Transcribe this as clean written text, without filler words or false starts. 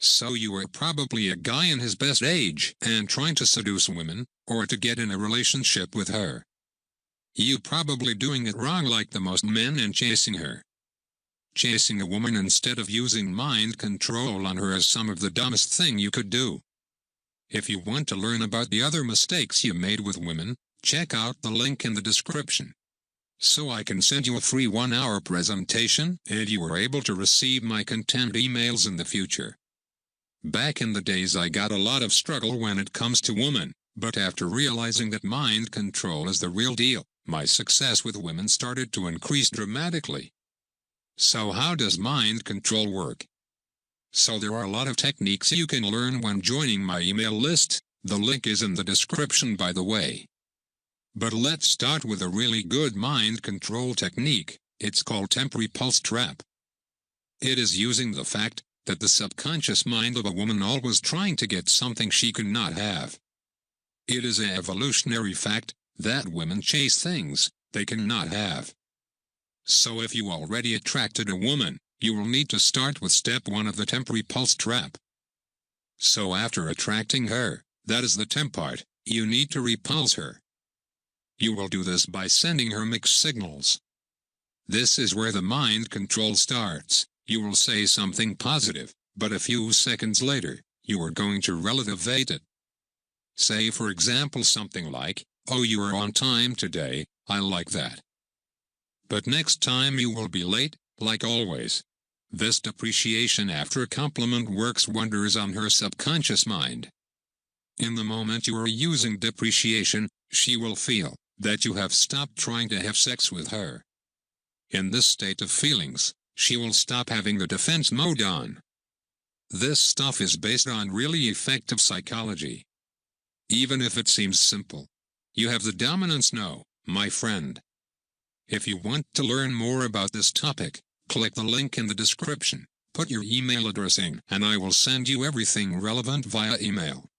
So you are probably a guy in his best age and trying to seduce women, or to get in a relationship with her. You probably doing it wrong like the most men and chasing her. Chasing a woman instead of using mind control on her is some of the dumbest thing you could do. If you want to learn about the other mistakes you made with women, check out the link in the description. So I can send you a free 1-hour presentation and you are able to receive my content emails in the future. Back in the days I got a lot of struggle when it comes to women, but after realizing that mind control is the real deal, my success with women started to increase dramatically. So how does mind control work? So there are a lot of techniques you can learn when joining my email list. The link is in the description, by the way. But let's start with a really good mind control technique. It's called temp repulse trap. It is using the fact that the subconscious mind of a woman always trying to get something she could not have. It is an evolutionary fact that women chase things they cannot have. So if you already attracted a woman, you will need to start with step 1 of the temp repulse trap. So after attracting her, that is the temp part, you need to repulse her. You will do this by sending her mixed signals. This is where the mind control starts. You will say something positive, but a few seconds later, you are going to relativate it. Say for example something like, "Oh, you are on time today, I like that. But next time you will be late, like always." This depreciation after a compliment works wonders on her subconscious mind. In the moment you are using depreciation, she will feel that you have stopped trying to have sex with her. In this state of feelings, she will stop having the defense mode on. This stuff is based on really effective psychology. Even if it seems simple, you have the dominance now, my friend. If you want to learn more about this topic, click the link in the description, put your email address in, and I will send you everything relevant via email.